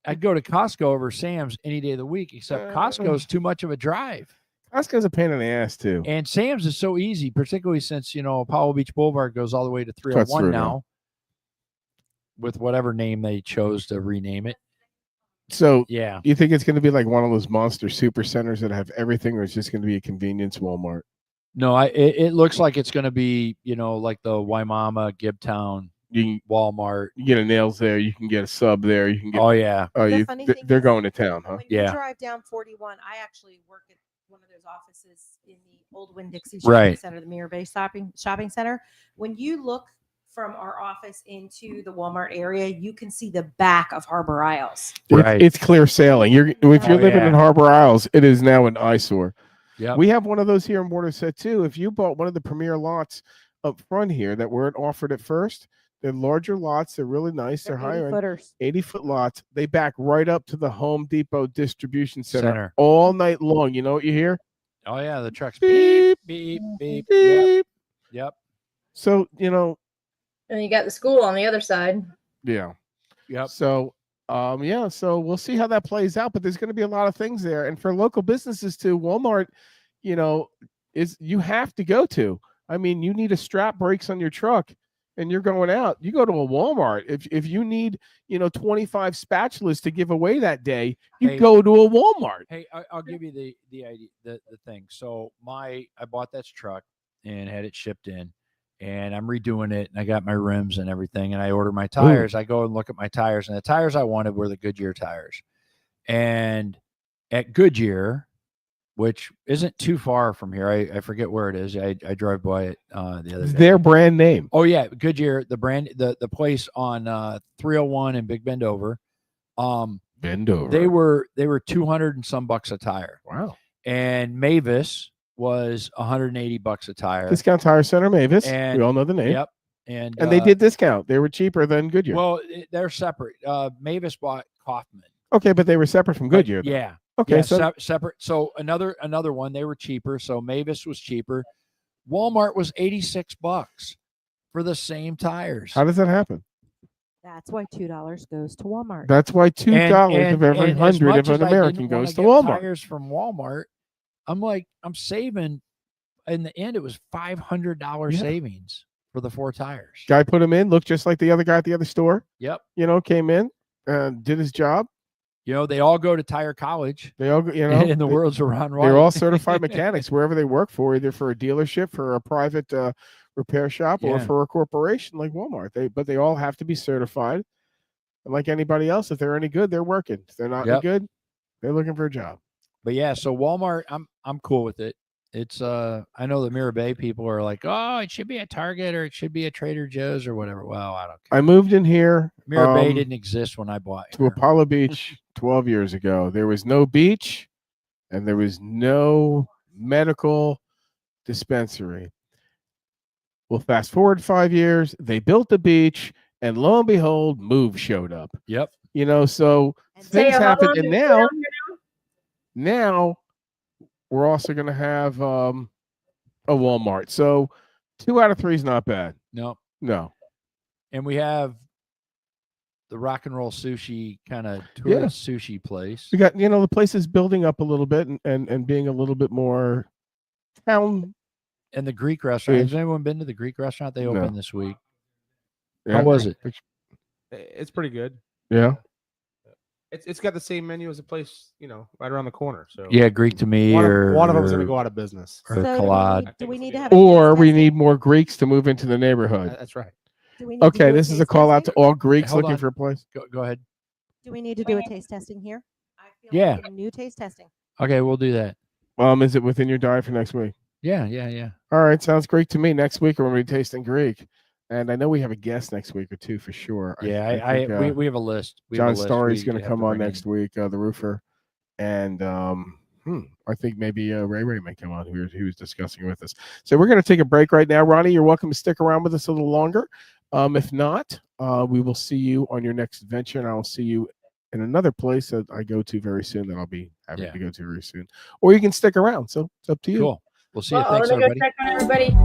I'd go to Costco over Sam's any day of the week, except Costco's too much of a drive. Costco's a pain in the ass too. And Sam's is so easy, particularly since, you know, Apollo Beach Boulevard goes all the way to 301 now, with whatever name they chose to rename it. So yeah, you think it's going to be like one of those monster super centers that have everything, or it's just going to be a convenience Walmart? No, it looks like it's going to be, you know, like the Waimama, Gibtown, Walmart. You get a nails there. You can get a sub there. You can get. Oh yeah. Oh, they're going to town, huh? When you drive down 41, I actually work at one of those offices in the old Winn-Dixie Shopping Center, the Mirror Bay shopping center. When you look from our office into the Walmart area, you can see the back of Harbor Isles. Right. It's clear sailing. If you're living in Harbor Isles, it is now an eyesore. Yeah. We have one of those here in Waterset too. If you bought one of the premier lots up front here that weren't offered at first, they're larger lots. They're really nice. They're higher end. 80-foot lots. They back right up to the Home Depot distribution center all night long. You know what you hear? Oh yeah, the trucks beep beep beep. Beep. Yep. So you know. And you got the school on the other side. Yeah. Yep. So so we'll see how that plays out, but there's going to be a lot of things there. And for local businesses too, Walmart, you know, you have to go to. I mean, you need a strap brakes on your truck and you're going out, you go to a Walmart. If you need, 25 spatulas to give away that day, you go to a Walmart. Hey, I'll give you the idea, the thing. So I bought that truck and had it shipped in. And I'm redoing it, and I got my rims and everything, and I order my tires. Ooh. I go and look at my tires, and the tires I wanted were the Goodyear tires. And at Goodyear, which isn't too far from here, I forget where it is. I drove by it the other day. Their brand name. Oh yeah, Goodyear, the brand, the place on 301 in Big Bendover. Bendover. They were 200 and some bucks a tire. Wow. And Mavis was $180 a tire. Discount Tire Center, Mavis. And we all know the name. Yep. And they did discount. They were cheaper than Goodyear. Well, they're separate. Mavis bought Kaufman. Okay, but they were separate from Goodyear. Yeah. Okay, yeah, so separate. So another one, they were cheaper. So Mavis was cheaper. Walmart was $86 for the same tires. How does that happen? That's why $2 goes to Walmart. That's why $2 of every 100 of an American goes to Walmart. Tires from Walmart. I'm like, I'm saving. In the end, it was $500 savings for the 4 tires. Guy put them in, looked just like the other guy at the other store. Yep. Came in, did his job. They all go to Tire College. They all, in the world's around. They're all certified mechanics wherever they work for, either for a dealership, for a private repair shop, or for a corporation like Walmart. But they all have to be certified. And like anybody else, if they're any good, they're working. If they're not any good, they're looking for a job. But yeah, so Walmart, I'm cool with it. It's I know the Mirror Bay people are like, oh, it should be a Target or it should be a Trader Joe's or whatever. Well, I don't care. I moved in here. Mirror Bay didn't exist when I bought to Apollo Beach 12 years ago. There was no beach and there was no medical dispensary. Well, fast forward 5 years, they built the beach, and lo and behold, Move showed up. Yep. You know, so things happen, and now we're also going to have a Walmart. So 2 out of 3 is not bad. No. And we have the rock and roll sushi kind of tourist sushi place. We got, the place is building up a little bit and being a little bit more town. And the Greek restaurant. Has anyone been to the Greek restaurant? They opened this week. Yeah. How was it? It's pretty good. Yeah. It's got the same menu as a place, right around the corner. So yeah, Greek to me, one of them is going to go out of business. Or Collide. Do we need to have? Or we need more Greeks to move into the neighborhood. That's right. Okay, this is a call out to all Greeks looking for a place. Go ahead. Do we need to do a taste testing here? I feel Yeah. like a new taste testing. Okay, we'll do that. Is it within your diet for next week? Yeah. All right, sounds great to me. Next week we're going to be tasting Greek, and I know we have a guest next week or two for sure. Yeah, we have a list. John Starry's going to come on next week, the roofer, and I think maybe Ray may come on. He was discussing with us. So we're going to take a break right now. Ronnie, you're welcome to stick around with us a little longer. If not, we will see you on your next venture, and I will see you in another place that I go to very soon that I'll be having to go to very soon. Or you can stick around. So it's up to you. Cool. We'll see you. Thanks, everybody. Check on everybody.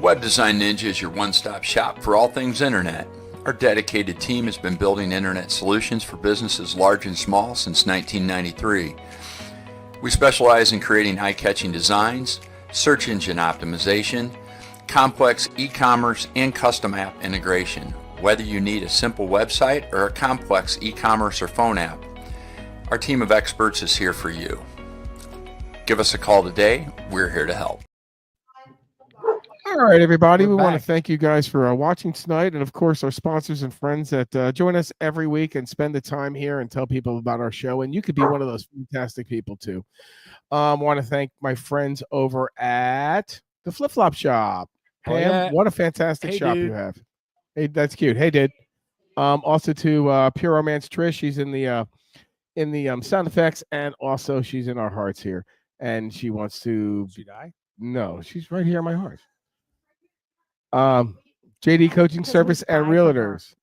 Web Design Ninja is your one-stop shop for all things internet. Our dedicated team has been building internet solutions for businesses large and small since 1993. We specialize in creating eye-catching designs, search engine optimization, complex e-commerce, and custom app integration. Whether you need a simple website or a complex e-commerce or phone app, our team of experts is here for you. Give us a call today. We're here to help. All right, everybody. We want to thank you guys for watching tonight. And, of course, our sponsors and friends that join us every week and spend the time here and tell people about our show. And you could be one of those fantastic people, too. I want to thank my friends over at The Flip Flop Shop. Oh, Pam, yeah. what a fantastic Hey, shop dude. you have. Hey, that's cute. Hey, dude. Also to Pure Romance Trish. She's in the sound effects, and also she's in our hearts here. And she wants to. Did she die? No, she's right here in my heart. JD Coaching Service and Realtors.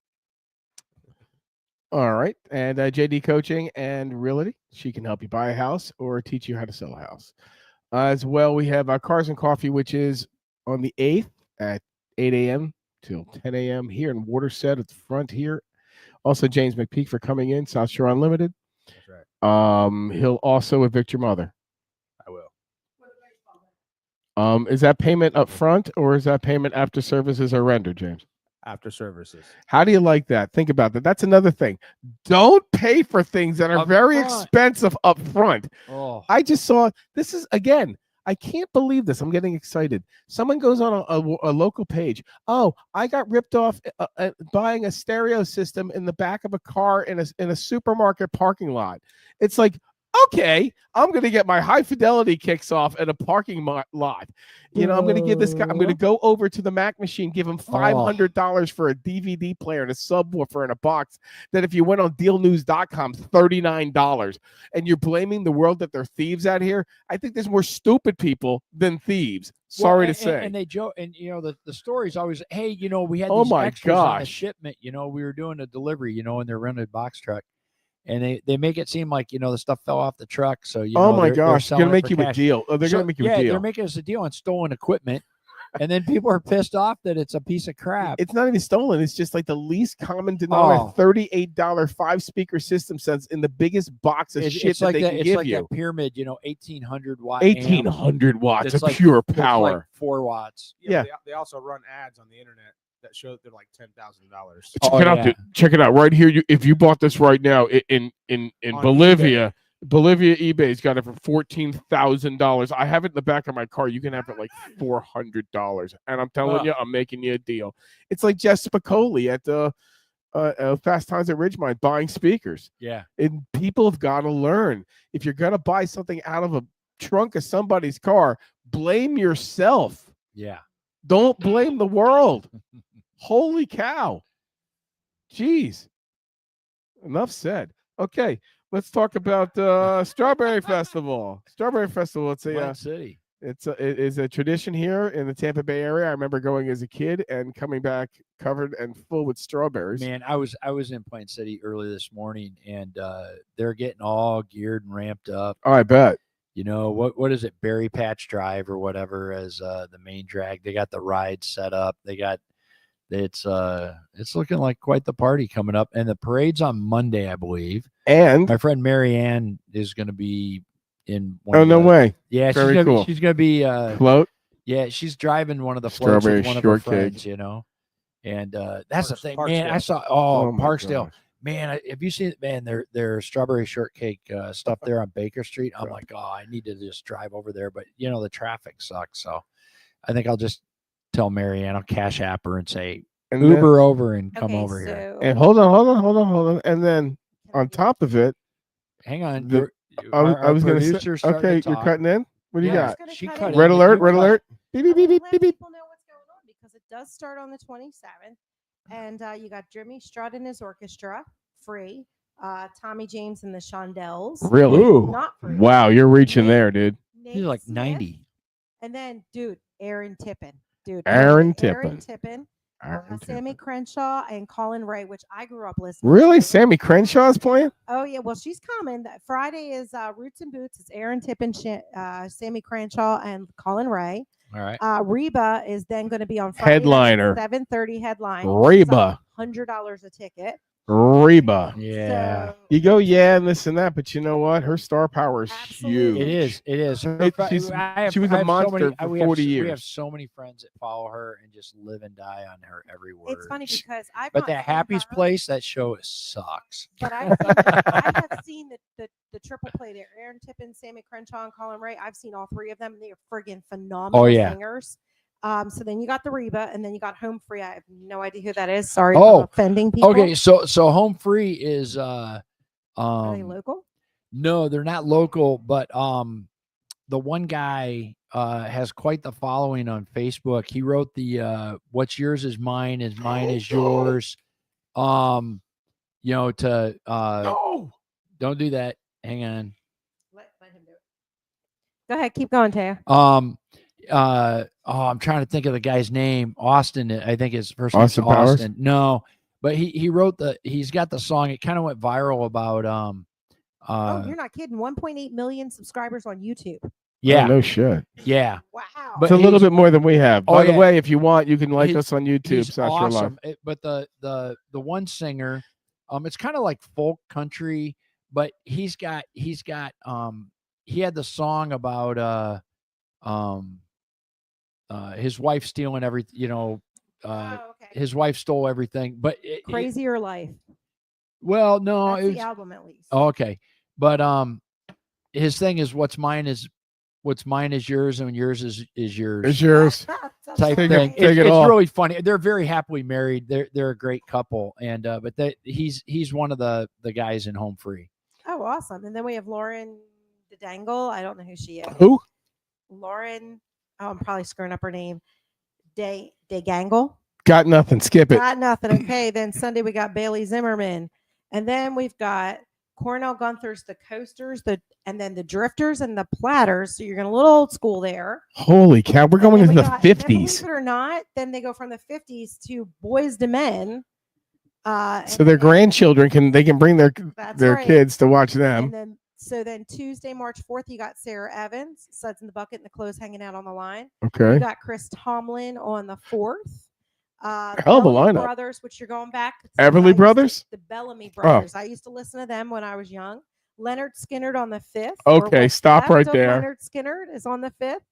All right. And JD Coaching and Realty. She can help you buy a house or teach you how to sell a house. As well, we have Cars and Coffee, which is on the 8th at 8 a.m. till 10 a.m. here in Waterset at the front here. Also, James McPeak for coming in, South Shore Unlimited. That's right. He'll also evict your mother. I will. Is that payment up front or is that payment after services are rendered, James? After services. How do you like that? Think about that. That's another thing. Don't pay for things that are Up very front. expensive up front. Oh, I just saw this is again. I can't believe this. I'm getting excited. Someone goes on a local page. Oh, I got ripped off buying a stereo system in the back of a car in a supermarket parking lot. It's like, okay, I'm going to get my high fidelity kicks off at a parking lot. You know, I'm going to give this guy, I'm going to go over to the Mac machine, give him $500 for a DVD player and a subwoofer in a box that if you went on dealnews.com, $39. And you're blaming the world that they're thieves out here. I think there's more stupid people than thieves. Sorry to say. And they joke, and you know, the story's always, hey, you know, we had Oh these my extras on the gosh. shipment, you know, we were doing a delivery, you know, in their rented box truck. And they make it seem like, you know, the stuff fell off the truck. So, you know, oh my they're gosh, they're selling going to it make for you a cash. deal. Oh, they're So, going to make you yeah, a deal. they're making us a deal on stolen equipment. And then people are pissed off that it's a piece of crap. It's not even stolen. It's just like the least common denominator. $38 5-speaker system sets in the biggest box of shit it's that like they that. can It's give like you. that pyramid, you know, 1800 watt. 1800 watts It's of like- pure It's like power. 4 watts. Yeah. They also run ads on the internet that show they're like $10,000. Check it out. Dude. Check it out right here. If you bought this right now in On Bolivia, eBay's got it for $14,000. I have it in the back of my car. You can have it like $400, and I'm telling you, I'm making you a deal. It's like Jeff Spicoli at the Fast Times at Ridgemont buying speakers. Yeah, and people have got to learn. If you're gonna buy something out of a trunk of somebody's car, blame yourself. yeah. Don't blame the world. Holy cow. Jeez. Enough said. Okay, let's talk about Strawberry Festival. Strawberry Festival. It's Plant City. it is a tradition here in the Tampa Bay area. I remember going as a kid and coming back covered and full with strawberries. Man, I was in Plant City early this morning, and they're getting all geared and ramped up. Oh, I bet. You know, what is it, Berry Patch Drive or whatever as the main drag. They got the ride set up. It's looking like quite the party coming up. And the parade's on Monday, I believe. And my friend Mary Ann is gonna be in one oh, of no the, way. Yeah, Very she's cool. gonna be float. Yeah, she's driving one of the floats Strawberry with one of her shortcake. friends, you know. And that's the thing, man. Parksdale. I saw Oh, my Parksdale. gosh. Man, have you seen their strawberry shortcake stuff there on Baker Street? I'm like, oh, I need to just drive over there, but you know the traffic sucks, so I think I'll just tell Marianne, I'll cash app her and say And Uber over and come over here. And hold on. And then on top of it, Hang on, I was going to say, producer's starting okay, to you're talk. cutting in. What do you Yeah, got? she cut cut in. Red in. alert, You red cut. alert. Beep, beep, beep, beep, Let beep, beep. people know what's going on because it does start on the 27th. And you got Jimmy Strutt and his orchestra, free. Tommy James and the Shondells. Really? Not free. Wow, you're reaching there, dude. Nate He's like Smith, 90. And then, dude, Aaron Tippin. Dude, Aaron Aaron Tippin. Tippin. Aaron Sammy Tippin. Crenshaw and Colin Ray, which I grew up listening Really? to. Sammy Crenshaw's playing? Oh, yeah. Well, she's coming. Friday is Roots and Boots. It's Aaron Tippin, Sammy Crenshaw, and Colin Ray. All right. Reba is then going to be on Friday Headliner. 7:30 headline. Reba. $100 a ticket. Reba. Yeah. So, You go, yeah, and this and that, but you know what? Her star power is Absolutely. huge. It is. Her She was a monster for 40 We have years. so many friends that follow her and just live and die on her every word. it's funny because I've But not that seen Happy's her, Place, that show sucks. But I have seen the triple play there. Aaron Tippin, Sammy Crenshaw, and Colin Ray. I've seen all three of them. They are friggin' phenomenal singers. So then you got the Reba, and then you got Home Free. I have no idea who that is. Sorry for offending people. Okay, so Home Free is Are they local? no, they're not local, but the one guy has quite the following on Facebook. He wrote the "What's yours is mine is yours." No. Don't do that. Hang on. Let him do it. Go ahead, keep going, Teo. I'm trying to think of the guy's name. Austin, I think his first name's Austin Powers? Austin. No, but he's got the song. It kind of went viral about oh, you're not kidding. 1.8 million subscribers on YouTube. Yeah. Oh, no shit. Yeah. Wow. But It's a little bit more than we have. By the yeah. way, if you want, you can like us on YouTube. He's South Shore Live. awesome. But the one singer, it's kind of like folk country, but he had the song about his wife stealing everything, okay. his wife stole everything, but Crazier Life. Well, no, That's the album at least. Oh, okay. But his thing is what's mine is yours, and yours is yours. It's yours. Type Take thing. it It's all. really funny. They're very happily married. They're a great couple, and but he's one of the guys in Home Free. Oh, awesome. And then we have Lauren DeDangle. I don't know who she is. Who? Lauren. Oh, I'm probably screwing up her name. DeGangle. Got nothing. Skip it. Got nothing. Okay. Then Sunday we got Bailey Zimmerman. And then we've got Cornell Gunther's The Coasters, and then the Drifters and the Platters. So you're going a little old school there. Holy cow. We're going into the 50s. Believe it or not, then they go from the 50s to Boys to Men. So their grandchildren can bring their right. kids to watch them. And then Tuesday, March 4th, you got Sarah Evans, Suds in the Bucket and the Clothes Hanging Out on the Line. Okay. You got Chris Tomlin on the 4th. Hell of a lineup. Brothers, which you're going back. Everly Brothers? The Bellamy Brothers. I used to listen to them when I was young. Leonard Skinner on the 5th. Okay, stop right there. Leonard Skinner is on the 5th.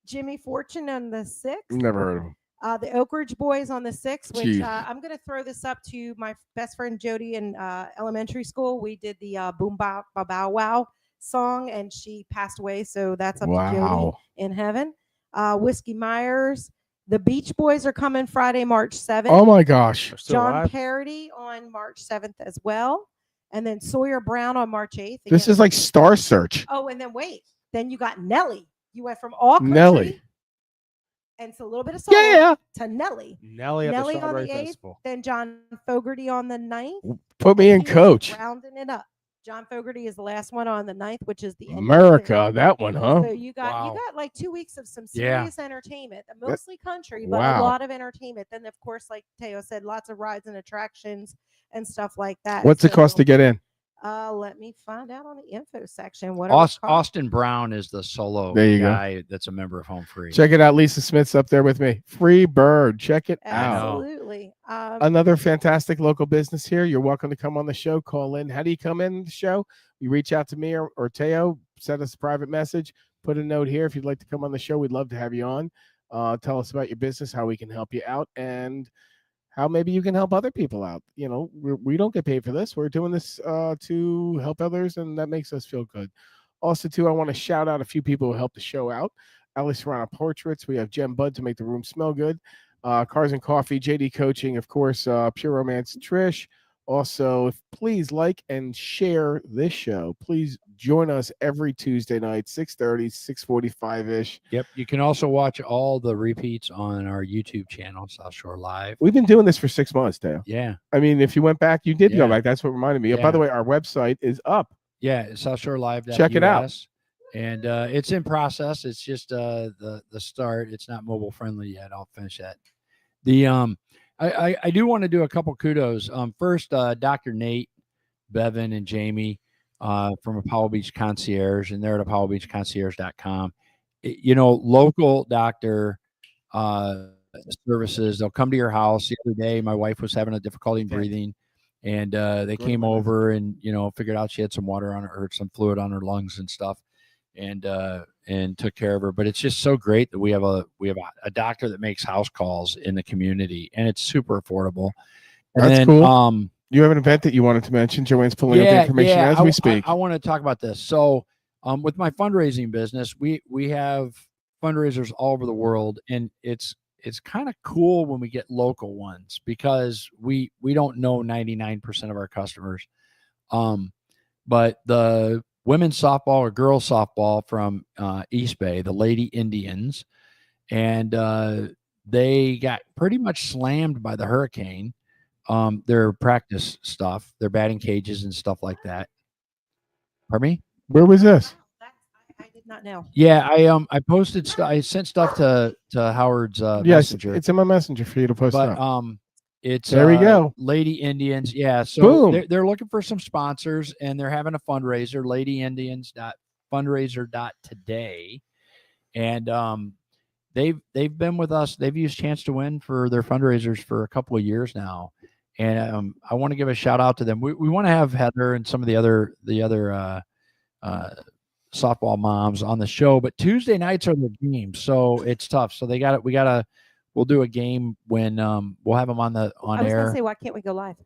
Jimmy Fortune on the 6th. Never heard of him. The Oak Ridge Boys on the 6th, which I'm going to throw this up to my best friend Jody in elementary school. We did the Boom Bow Bow Wow song, and she passed away, so that's up to Jody in heaven. Whiskey Myers. The Beach Boys are coming Friday, March 7th. Oh, my gosh. John Parody on March 7th as well. And then Sawyer Brown on March 8th. Again, this is like Star Search. Oh, and then wait. Then you got Nelly. You went from all country. Nelly. And it's a little bit of soul to Nelly. Nelly at the on the 8th. Festival. Then John Fogerty on the 9th. Put me in, coach. Rounding it up. John Fogerty is the last one on the 9th, which is the America. That one, huh? So you got like 2 weeks of some serious entertainment, mostly country, but a lot of entertainment. Then, of course, like Teo said, lots of rides and attractions and stuff like that. What's it cost to get in? Let me find out on the info section. What Austin Brown is the solo guy that's a member of Home Free. Check it out. Lisa Smith's up there with me. Free bird. Check it out. Absolutely. Another fantastic local business here. You're welcome to come on the show. Call in. How do you come in the show? You reach out to me or Teo. Send us a private message. Put a note here if you'd like to come on the show. We'd love to have you on. Tell us about your business, how we can help you out, and how maybe you can help other people out. You know, we don't get paid for this. We're doing this to help others, and that makes us feel good. Also, too, I want to shout out a few people who helped the show out. Ali Serrano Portraits. We have Jem Bud to make the room smell good. Cars and Coffee, JD Coaching, of course, Pure Romance, Trish. Also, please like and share this show. Please join us every Tuesday night, 6:30, 6:45-ish. Yep. You can also watch all the repeats on our YouTube channel, South Shore Live. We've been doing this for 6 months, Teo. Yeah. I mean, if you went back, you did go back. That's what reminded me. By the way, our website is up. Yeah, SouthShoreLive.us. Check it out. And it's in process. It's just the start. It's not mobile friendly yet. I'll finish that. I do want to do a couple kudos. First, Dr. Nate, Bevan, and Jamie from Apollo Beach Concierge, and they're at ApolloBeachConcierge.com. Local doctor services. They'll come to your house. The other day, my wife was having a difficulty in breathing, and they came over and figured out she had some water on her, or some fluid on her lungs and stuff, and took care of her. But it's just so great that we have a doctor that makes house calls in the community, and it's super affordable. And That's cool. You have an event that you wanted to mention. Joanne's pulling up the information as we speak. I want to talk about this. So with my fundraising business, we have fundraisers all over the world, and it's kind of cool when we get local ones, because we don't know 99% of our customers. But the women's softball or girls softball from East Bay, the Lady Indians, and they got pretty much slammed by the hurricane. Their practice stuff, their batting cages and stuff like that. Pardon me? Where was this? I did not know. Yeah, I posted stuff. I sent stuff to Howard's Yes, messenger. it's in my messenger for you to post But up. it's there we go. Lady Indians. Yeah, so Boom. they're looking for some sponsors, and they're having a fundraiser. LadyIndians.fundraiser.today, and they've been with us. They've used Chance to Win for their fundraisers for a couple of years now, and I want to give a shout out to them. We want to have Heather and some of the other softball moms on the show, but Tuesday nights are the games, so it's tough. So we'll do a game when we'll have them on I was air. gonna say, why can't we go live?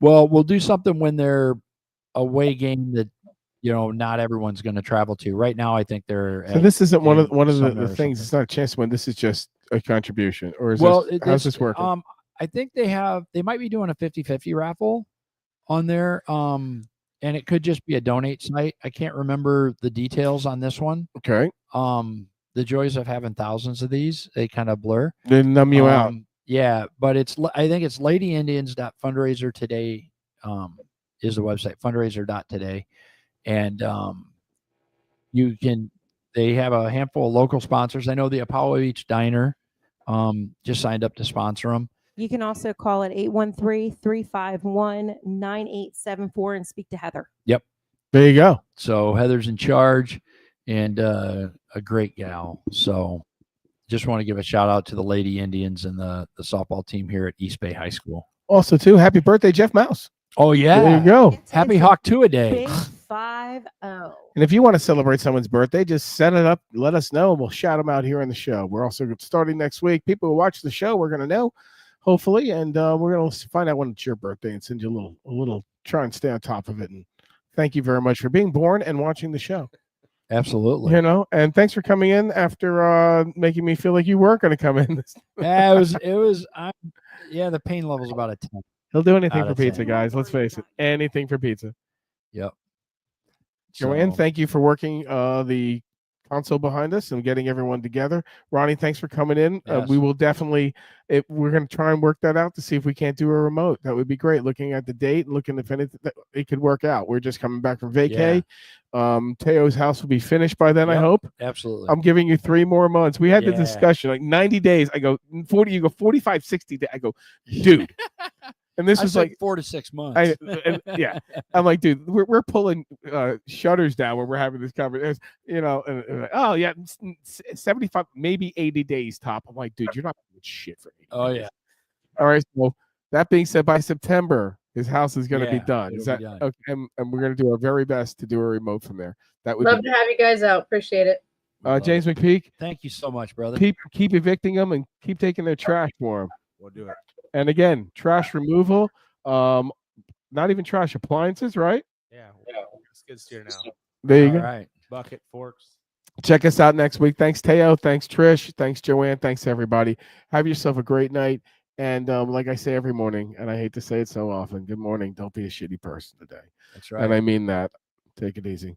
Well, we'll do something when they're away game that not everyone's going to travel to. Right now, I think they're. So this isn't one of the things. It's not a chance to win. This is just a contribution, or is how's this working? I think they might be doing a 50-50 raffle on there. And it could just be a donate site. I can't remember the details on this one. Okay. The joys of having thousands of these, they kind of blur. They numb you out. Yeah, but I think it's LadyIndians.fundraiser today is the website, fundraiser.today. And they have a handful of local sponsors. I know the Apollo Beach Diner just signed up to sponsor them. You can also call at 813-351-9874 and speak to Heather. Yep. There you go. So Heather's in charge and a great gal. So just want to give a shout out to the Lady Indians and the softball team here at East Bay High School. Also, too, happy birthday, Jeff Mouse. Oh, yeah. There you go. Happy Hawk 2 a day. Big 5-0. And if you want to celebrate someone's birthday, just set it up. Let us know, and we'll shout them out here on the show. We're also starting next week. People who watch the show, we're going to know, hopefully, and we're going to find out when it's your birthday and send you a little. Try and stay on top of it. And thank you very much for being born and watching the show. Absolutely. And thanks for coming in after making me feel like you weren't going to come in. Yeah, it was. The pain level's about a 10. He'll do anything for pizza, guys. Let's face it. Anything for pizza. Yep. Joanne, thank you for working the console behind us and getting everyone together. Ronnie, thanks for coming in. Yes. We will definitely, we're going to try and work that out to see if we can't do a remote. That would be great. Looking at the date and looking if anything it could work out. We're just coming back from vacay. Yeah. Teo's house will be finished by then, I hope. Absolutely. I'm giving you 3 more months. We had the discussion, like 90 days. I go 40, you go 45, 60 days. I go, dude. And this was like 4 to 6 months. I'm like, dude, we're pulling shutters down when we're having this conversation. 75, maybe 80 days top. I'm like, dude, you're not doing shit for me. Oh yeah. All right. So that being said, by September, his house is going to be done. Is that done. okay? And we're going to do our very best to do a remote from there. That would love to have you guys out. Appreciate it. James McPeak. Thank you so much, brother. Keep evicting them and keep taking their trash for them. We'll do it. And again, trash removal, not even trash appliances, right? Yeah. Skid steer now. There you go. All right. Bucket, forks. Check us out next week. Thanks, Teo. Thanks, Trish. Thanks, Joanne. Thanks, everybody. Have yourself a great night. And like I say every morning, and I hate to say it so often, good morning. Don't be a shitty person today. That's right. And I mean that. Take it easy.